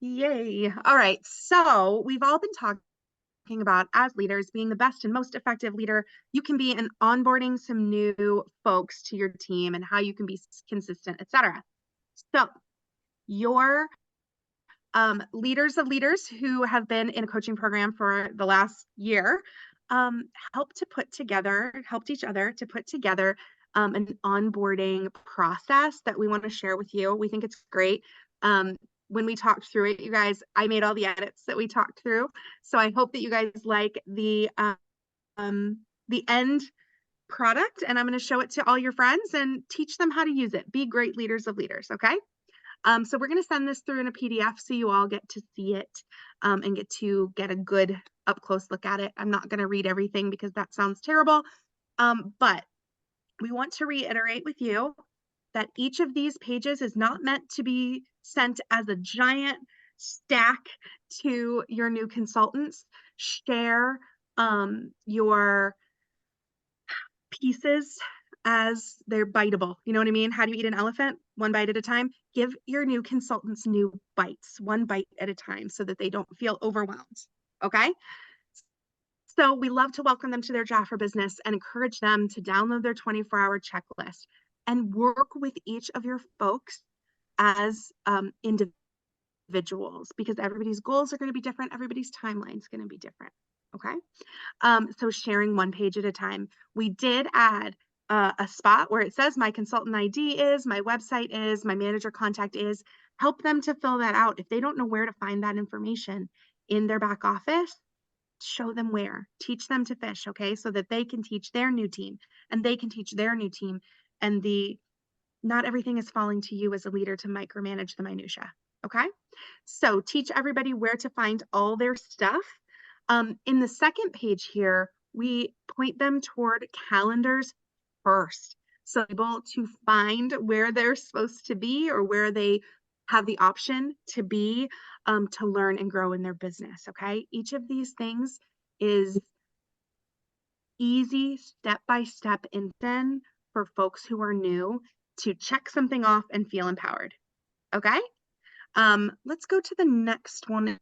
Yay. All right. So we've all been talking about as leaders being the best and most effective leader you can be in onboarding some new folks to your team and how you can be consistent, etc. So your leaders of leaders who have been in a coaching program for the last year helped each other to put together an onboarding process that we want to share with you. We think it's great. When we talked through it, you guys, I made all the edits that we talked through. So I hope that you guys like the end product, and I'm going to show it to all your friends and teach them how to use it. Be great leaders of leaders, okay? So we're going to send this through in a PDF so you all get to see it and get a good up close look at it. I'm not going to read everything because that sounds terrible, but we want to reiterate with you that each of these pages is not meant to be sent as a giant stack to your new consultants. Share your pieces as they're biteable. You know what I mean? How do you eat an elephant? One bite at a time. Give your new consultants new bites, one bite at a time, so that they don't feel overwhelmed. Okay? So we love to welcome them to their Jafra business and encourage them to download their 24-hour checklist and work with each of your folks as individuals, because everybody's goals are going to be different. Everybody's timeline is going to be different. Okay? So sharing one page at a time. We did add a spot where it says my consultant ID is, my website is, my manager contact is. Help them to fill that out. If they don't know where to find that information in their back office, show them where. Teach them to fish, okay? So that they can teach their new team and they can teach their new team. And not everything is falling to you as a leader to micromanage the minutia, okay? So teach everybody where to find all their stuff. In the second page here, we point them toward calendars first. So able to find where they're supposed to be or where they have the option to be to learn and grow in their business, okay? Each of these things is easy step-by-step info for folks who are new to check something off and feel empowered, okay? Let's go to the next one.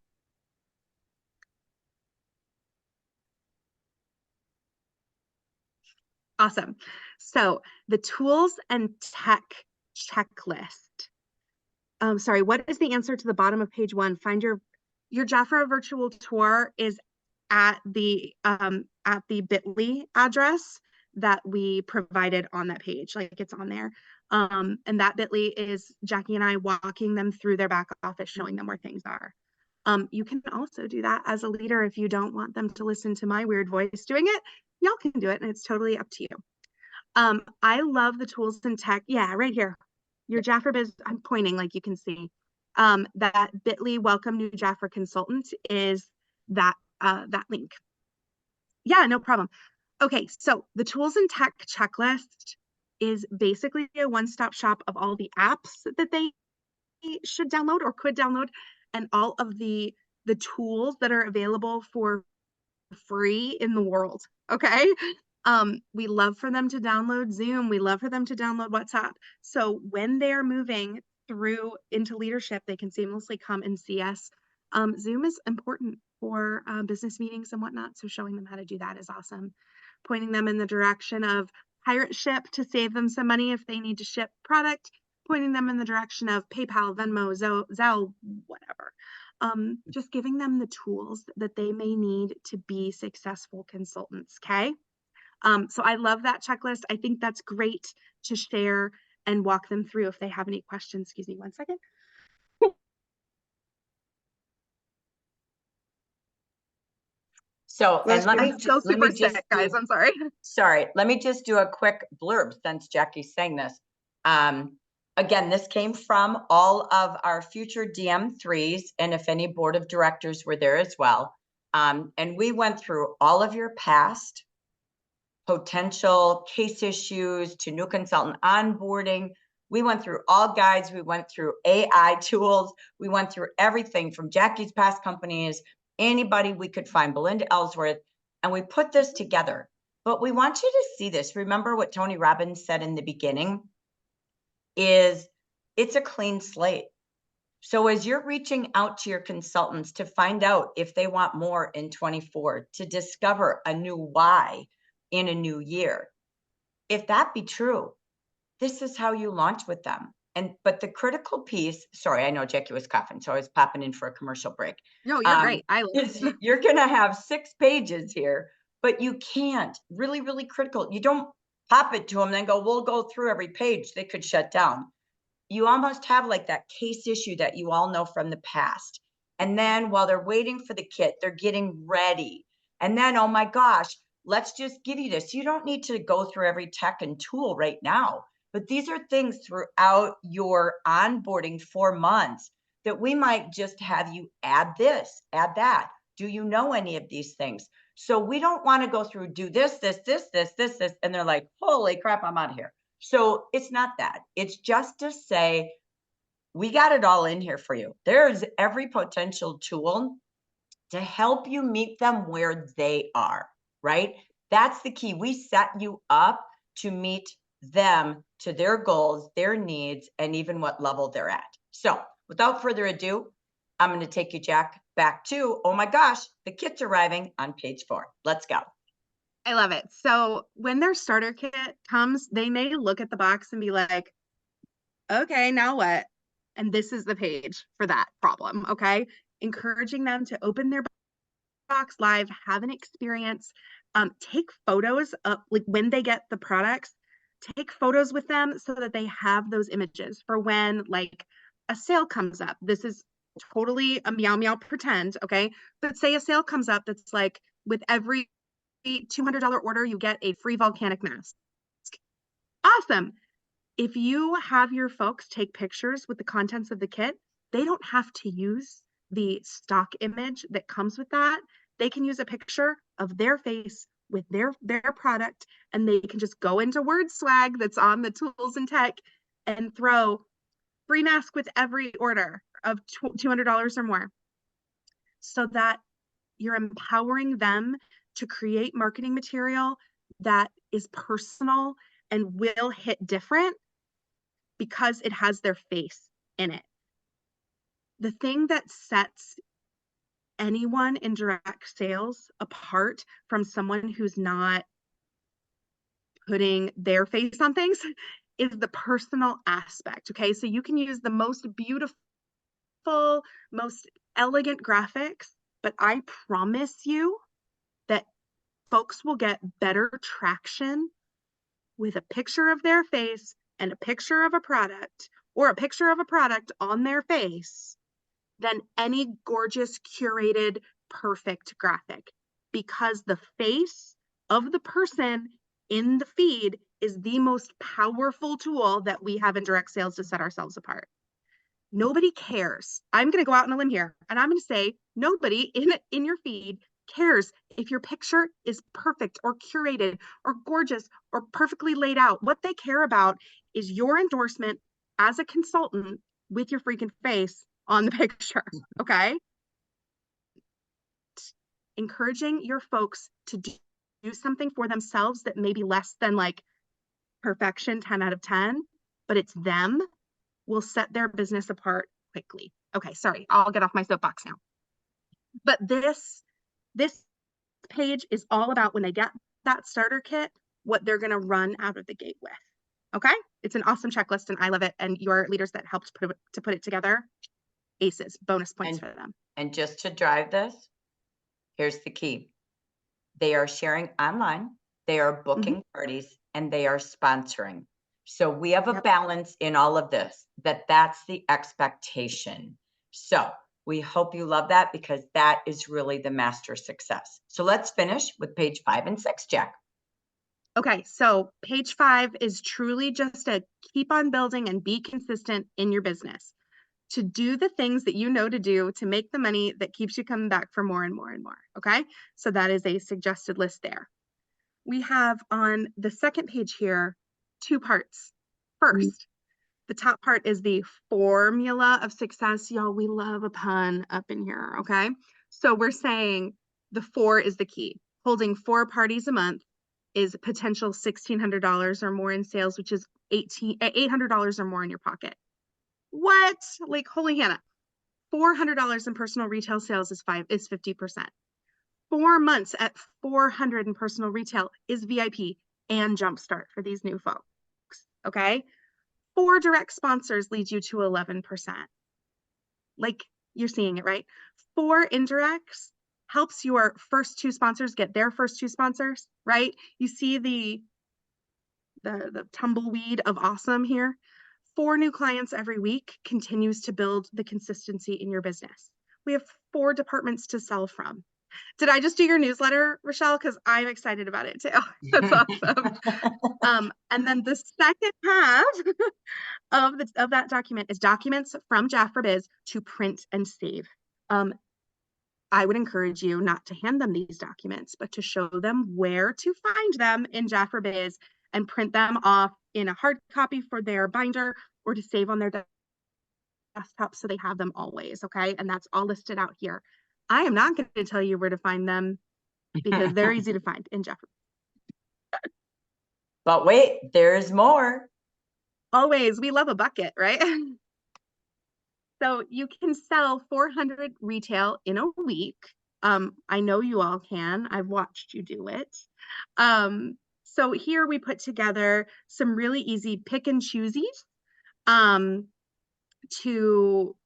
Awesome. So the tools and tech checklist. Sorry, what is the answer to the bottom of page 1? Find your Jafra virtual tour is at the bit.ly address that we provided on that page. Like, it's on there. And that bit.ly is Jackie and I walking them through their back office, showing them where things are. You can also do that as a leader if you don't want them to listen to my weird voice doing it. Y'all can do it, and it's totally up to you. I love the tools and tech. Yeah, right here. Your Jafra biz, I'm pointing like you can see. That bit.ly welcome new Jafra consultant is that link. Yeah, no problem. Okay, so the tools and tech checklist is basically a one-stop shop of all the apps that they should download or could download, and all of the tools that are available for free in the world. Okay. We love for them to download Zoom. We love for them to download WhatsApp. So when they're moving through into leadership, they can seamlessly come and see us. Zoom is important for business meetings and whatnot. So showing them how to do that is awesome. Pointing them in the direction of Pirate Ship to save them some money if they need to ship product. Pointing them in the direction of PayPal, Venmo, Zelle, whatever. Just giving them the tools that they may need to be successful consultants, okay? So I love that checklist. I think that's great to share and walk them through if they have any questions. Excuse me one second. So, and let me just, guys, I'm sorry. Sorry, let me just do a quick blurb since Jackie's saying this. Again, this came from all of our future DM3s, and if any board of directors were there as well. And we went through all of your past potential case issues to new consultant onboarding. We went through all guides. We went through AI tools. We went through everything from Jackie's past companies, anybody we could find, Belinda Ellsworth, and we put this together. But we want you to see this. Remember what Tony Robbins said in the beginning is it's a clean slate. So as you're reaching out to your consultants to find out if they want more in 24, to discover a new why in a new year, if that be true, this is how you launch with them. But the critical piece, sorry, I know Jackie was coughing, so I was popping in for a commercial break. No, you're great. I Is you're gonna have 6 pages here, but you can't, really, really critical. You don't pop it to them, then go, we'll go through every page. They could shut down. You almost have like that case issue that you all know from the past. And then while they're waiting for the kit, they're getting ready. And then, oh my gosh, let's just give you this. You don't need to go through every tech and tool right now, but these are things throughout your onboarding 4 months that we might just have you add this, add that. Do you know any of these things? So we don't want to go through, do this, and they're like, holy crap, I'm out of here. So it's not that. It's just to say, we got it all in here for you. There's every potential tool to help you meet them where they are, right? That's the key. We set you up to meet them to their goals, their needs, and even what level they're at. So without further ado, I'm going to take you, Jack, back to, oh my gosh, the kit's arriving on page 4. Let's go. I love it. So when their starter kit comes, they may look at the box and be like, okay, now what? And this is the page for that problem, okay? Encouraging them to open their box live, have an experience, take photos of like when they get the products, take photos with them so that they have those images for when like a sale comes up. This is totally a meow meow pretend, okay? But say a sale comes up that's like with every $200 order, you get a free volcanic mask. Awesome. If you have your folks take pictures with the contents of the kit, they don't have to use the stock image that comes with that. They can use a picture of their face with their product, and they can just go into Word Swag that's on the tools and tech and throw free mask with every order of $200 or more, so that you're empowering them to create marketing material that is personal and will hit different because it has their face in it. The thing that sets anyone in direct sales apart from someone who's not putting their face on things is the personal aspect. Okay, so you can use the most beautiful, most elegant graphics, but I promise you that folks will get better traction with a picture of their face and a picture of a product, or a picture of a product on their face, than any gorgeous, curated, perfect graphic, because the face of the person in the feed is the most powerful tool that we have in direct sales to set ourselves apart. Nobody cares. I'm going to go out on a limb here, and I'm going to say nobody in your feed cares if your picture is perfect or curated or gorgeous or perfectly laid out. What they care about is your endorsement as a consultant with your freaking face on the picture, okay? Encouraging your folks to do something for themselves that may be less than like perfection 10 out of 10, but it's them, will set their business apart quickly. Okay, sorry, I'll get off my soapbox now. But this page is all about when they get that starter kit, what they're going to run out of the gate with. Okay, it's an awesome checklist and I love it. And your leaders that helped put it together, aces, bonus points for them. And just to drive this, here's the key. They are sharing online, they are booking parties, and they are sponsoring. So we have a balance in all of this, that's the expectation. So we hope you love that, because that is really the master success. So let's finish with page 5 and 6, Jack. Okay, so page 5 is truly just a keep on building and be consistent in your business, to do the things that you know to do to make the money that keeps you coming back for more and more and more. Okay, so that is a suggested list there. We have on the second page here 2 parts. First, the top part is the formula of success. Y'all, we love a pun up in here. Okay, so we're saying the 4 is the key. Holding 4 parties a month is potential $1,600 or more in sales, which is $800 or more in your pocket. What? Like, holy Hannah. $400 in personal retail sales is 50%. 4 months at 400 in personal retail is VIP and Jumpstart for these new folks. Okay. 4 direct sponsors leads you to 11%. Like, you're seeing it, right? 4 indirects helps your first 2 sponsors get their first 2 sponsors, right? You see the tumbleweed of awesome here. 4 new clients every week continues to build the consistency in your business. We have 4 departments to sell from. Did I just do your newsletter, Rochelle? Because I'm excited about it too. That's awesome. And then the second half of that document is documents from Jafra Biz to print and save. I would encourage you not to hand them these documents, but to show them where to find them in Jafra Biz and print them off in a hard copy for their binder or to save on their desktop so they have them always, okay? And that's all listed out here. I am not going to tell you where to find them because they're easy to find in Jafra. But wait, there's more. Always, we love a bucket, right? So you can sell 400 retail in a week. I know you all can. I've watched you do it. So here we put together some really easy pick and choosies to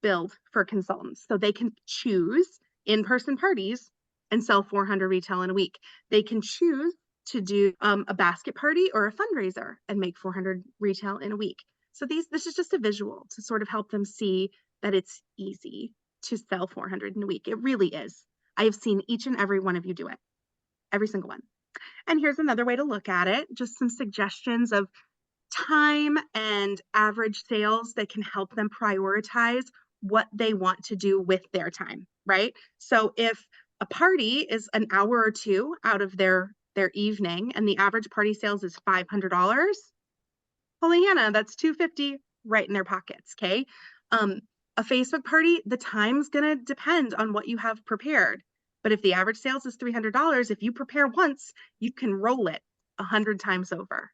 build for consultants. So they can choose in-person parties and sell 400 retail in a week. They can choose to do a basket party or a fundraiser and make 400 retail in a week. So this is just a visual to sort of help them see that it's easy to sell 400 in a week. It really is. I have seen each and every one of you do it, every single one. And here's another way to look at it, just some suggestions of time and average sales that can help them prioritize what they want to do with their time, right? So if a party is an hour or 2 out of their evening and the average party sales is $500, holy Hannah, that's $250 right in their pockets, okay? A Facebook party, the time's gonna depend on what you have prepared. But if the average sales is $300, if you prepare once, you can roll it 100 times over.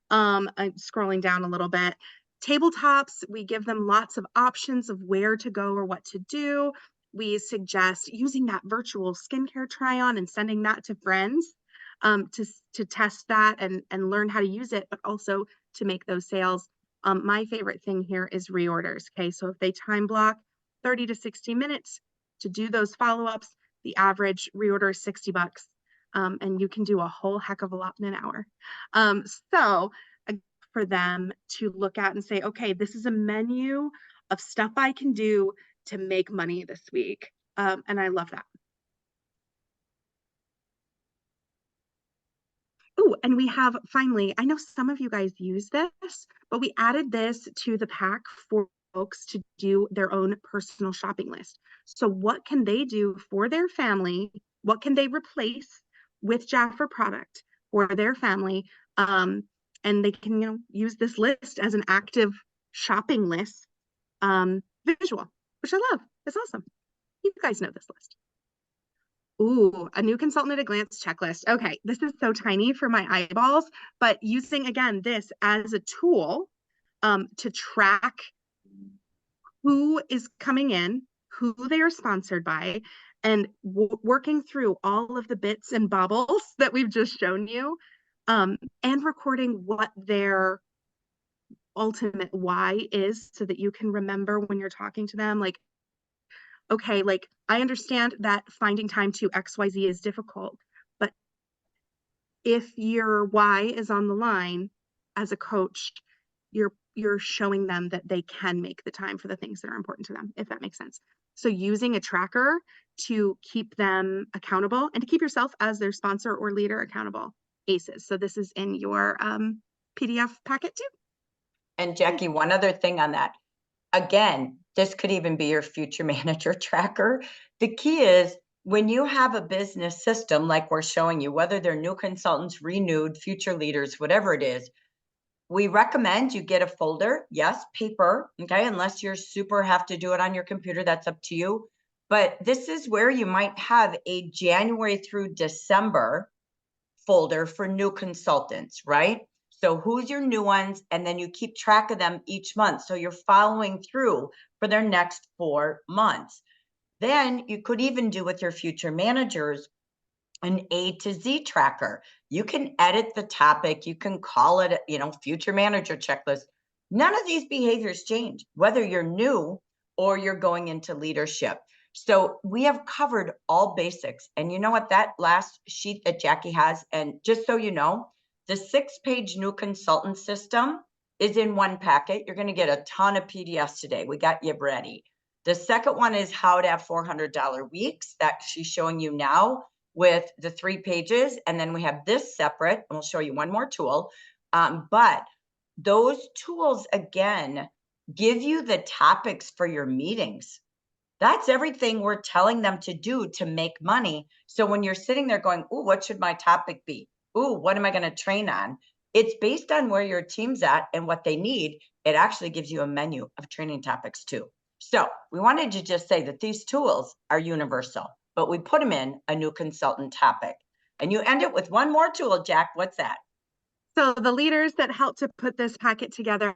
I'm scrolling down a little bit. Tabletops, we give them lots of options of where to go or what to do. We suggest using that virtual skincare try-on and sending that to friends to test that and learn how to use it, but also to make those sales. My favorite thing here is reorders. Okay, so if they time block 30 to 60 minutes to do those follow-ups, the average reorder is $60. And you can do a whole heck of a lot in an hour. So for them to look at and say, okay, this is a menu of stuff I can do to make money this week. And I love that. Oh, and we have finally, I know some of you guys use this, but we added this to the pack for folks to do their own personal shopping list. So what can they do for their family? What can they replace with Jafra product for their family? And they can, use this list as an active shopping list visual, which I love. It's awesome. You guys know this list. Ooh, a new consultant at a glance checklist. Okay, this is so tiny for my eyeballs, but using, again, this as a tool to track who is coming in, who they are sponsored by, and working through all of the bits and bobbles that we've just shown you, and recording what their ultimate why is so that you can remember when you're talking to them, like, okay, like I understand that finding time to XYZ is difficult, but if your why is on the line as a coach, you're showing them that they can make the time for the things that are important to them, if that makes sense. So using a tracker to keep them accountable and to keep yourself as their sponsor or leader accountable. ACEs. So this is in your PDF packet too. And Jackie, one other thing on that. Again, this could even be your future manager tracker. The key is when you have a business system like we're showing you, whether they're new consultants, renewed, future leaders, whatever it is, we recommend you get a folder. Yes, paper, okay, unless you're super have to do it on your computer, that's up to you. But this is where you might have a January through December folder for new consultants, right? So who's your new ones? And then you keep track of them each month. So you're following through for their next 4 months. Then you could even do with your future managers an A to Z tracker. You can edit the topic. You can call it, future manager checklist. None of these behaviors change, whether you're new or you're going into leadership. So we have covered all basics. And you know what? That last sheet that Jackie has, and just so you know, the 6-page new consultant system is in one packet. You're going to get a ton of PDFs today. We got you ready. The second one is how to have $400 weeks that she's showing you now with the 3 pages. And then we have this separate, and we'll show you one more tool. But those tools, again, give you the topics for your meetings. That's everything we're telling them to do to make money. So when you're sitting there going, "Ooh, what should my topic be? Ooh, what am I going to train on?" It's based on where your team's at and what they need. It actually gives you a menu of training topics too. So we wanted to just say that these tools are universal, but we put them in a new consultant topic. And you end it with one more tool, Jack. What's that? So the leaders that helped to put this packet together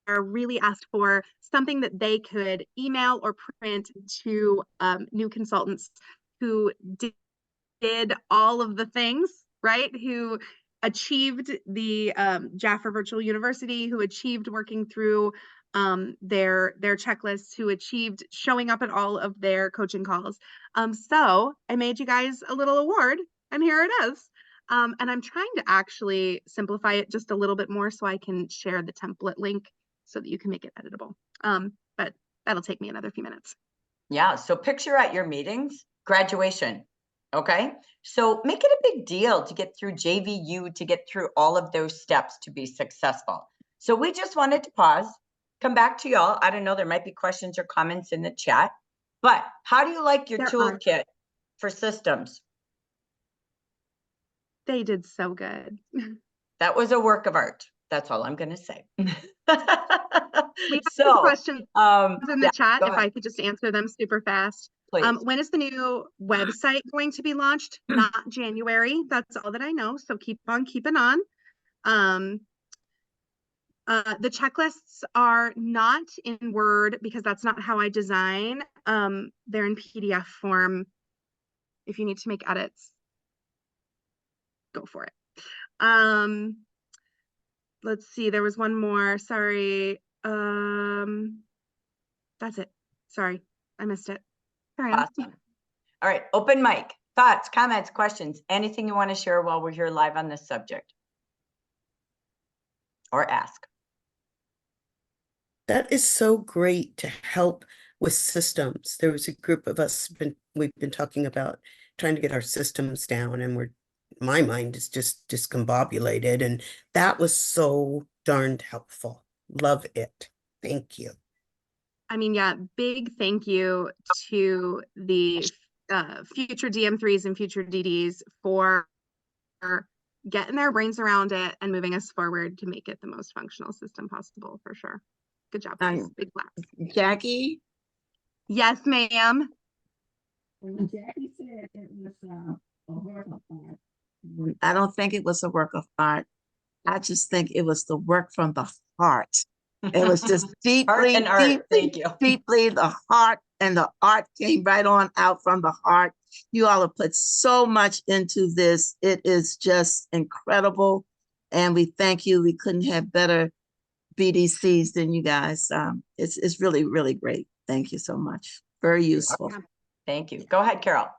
are really asked for something that they could email or print to new consultants who did all of the things, right? Who achieved the Jafra Virtual University, who achieved working through their checklists, who achieved showing up at all of their coaching calls. So I made you guys a little award, and here it is. And I'm trying to actually simplify it just a little bit more so I can share the template link so that you can make it editable. But that'll take me another few minutes. Yeah, so picture at your meetings, graduation, okay? So make it a big deal to get through JVU, to get through all of those steps to be successful. So we just wanted to pause, come back to y'all. I don't know, there might be questions or comments in the chat, but how do you like your toolkit for systems? They did so good. That was a work of art. That's all I'm going to say. We have some questions in the chat, if I could just answer them super fast. Please. When is the new website going to be launched? Not January. That's all that I know. So keep on keeping on. The checklists are not in Word because that's not how I design. They're in PDF form. If you need to make edits, go for it. Let's see, there was one more. Sorry. That's it. Sorry, I missed it. Awesome. All right, open mic. Thoughts, comments, questions, anything you want to share while we're here live on this subject? Or ask. That is so great to help with systems. There was a group of us, we've been talking about trying to get our systems down, and my mind is just discombobulated, and that was so darned helpful. Love it. Thank you. I mean, yeah, big thank you to the future DM3s and future DDs for getting their brains around it and moving us forward to make it the most functional system possible, for sure. Good job, guys. Big claps. Jackie? Yes, ma'am. Jackie said it was a work of art. I don't think it was a work of art. I just think it was the work from the heart. It was just deeply, deeply the heart, and the art came right on out from the heart. You all have put so much into this. It is just incredible. And we thank you. We couldn't have better BDCs than you guys. It's really, really great. Thank you so much. Very useful. Thank you. Go ahead, Carol.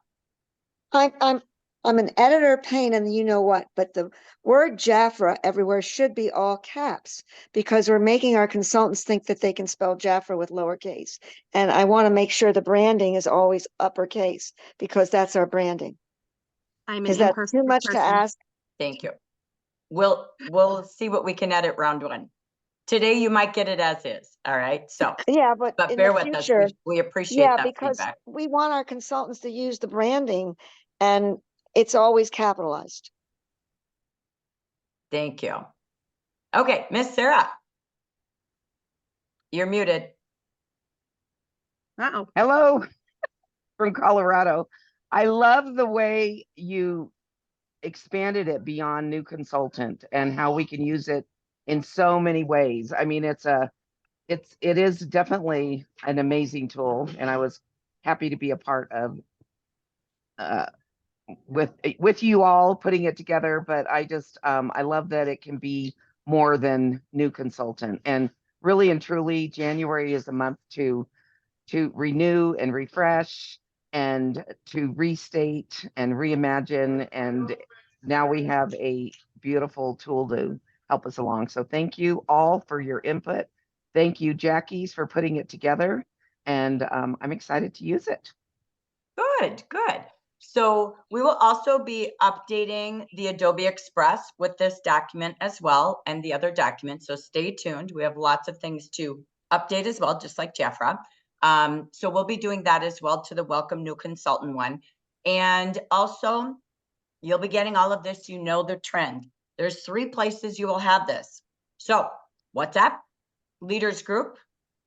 I'm an editor pain in the you know what, but the word Jafra everywhere should be all caps because we're making our consultants think that they can spell Jafra with lowercase. And I want to make sure the branding is always uppercase because that's our branding. Is that too much to ask? Thank you. We'll see what we can edit round 1. Today you might get it as is. All right. So yeah, but bear with us. We appreciate that because feedback. We want our consultants to use the branding, and it's always capitalized. Thank you. Okay, Miss Sarah, you're muted. Uh-oh. Hello from Colorado. I love the way you expanded it beyond new consultant and how we can use it in so many ways. I mean, it is definitely an amazing tool, and I was happy to be a part of uh, with you all putting it together. But I just I love that it can be more than new consultant, and really and truly, January is a month to renew and refresh and to restate and reimagine. And now we have a beautiful tool to help us along. So thank you all for your input. Thank you, Jackie's, for putting it together. And I'm excited to use it. Good, good. So we will also be updating the Adobe Express with this document as well and the other documents. So stay tuned. We have lots of things to update as well, just like Jafra. So we'll be doing that as well to the Welcome New Consultant one. And also, you'll be getting all of this. You know the trend. There's 3 places you will have this. So WhatsApp, leaders group.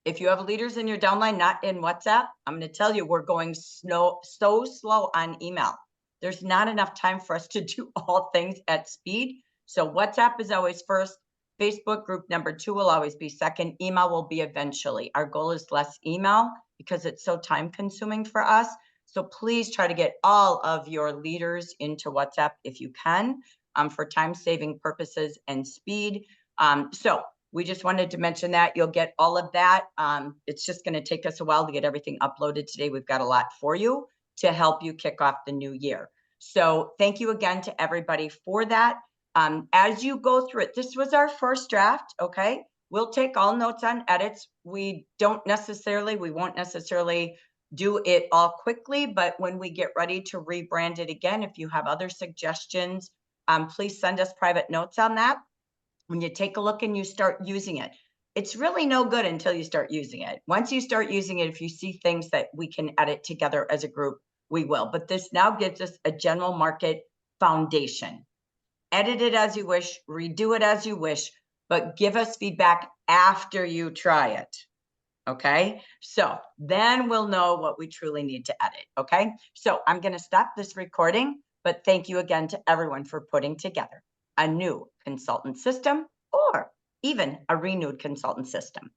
If you have leaders in your downline, not in WhatsApp, I'm going to tell you, we're going so slow on email. There's not enough time for us to do all things at speed. So WhatsApp is always first. Facebook group number 2 will always be second. Email will be eventually. Our goal is less email because it's so time consuming for us. So please try to get all of your leaders into WhatsApp if you can, for time saving purposes and speed. So we just wanted to mention that. You'll get all of that. It's just going to take us a while to get everything uploaded today. We've got a lot for you to help you kick off the new year. So thank you again to everybody for that. As you go through it, this was our first draft, okay? We'll take all notes on edits. We won't necessarily do it all quickly, but when we get ready to rebrand it again, if you have other suggestions, please send us private notes on that. When you take a look and you start using it, it's really no good until you start using it. Once you start using it, if you see things that we can edit together as a group, we will. But this now gives us a general market foundation. Edit it as you wish, redo it as you wish, but give us feedback after you try it. Okay, so then we'll know what we truly need to edit. Okay, so I'm going to stop this recording, but thank you again to everyone for putting together a new consultant system or even a renewed consultant system.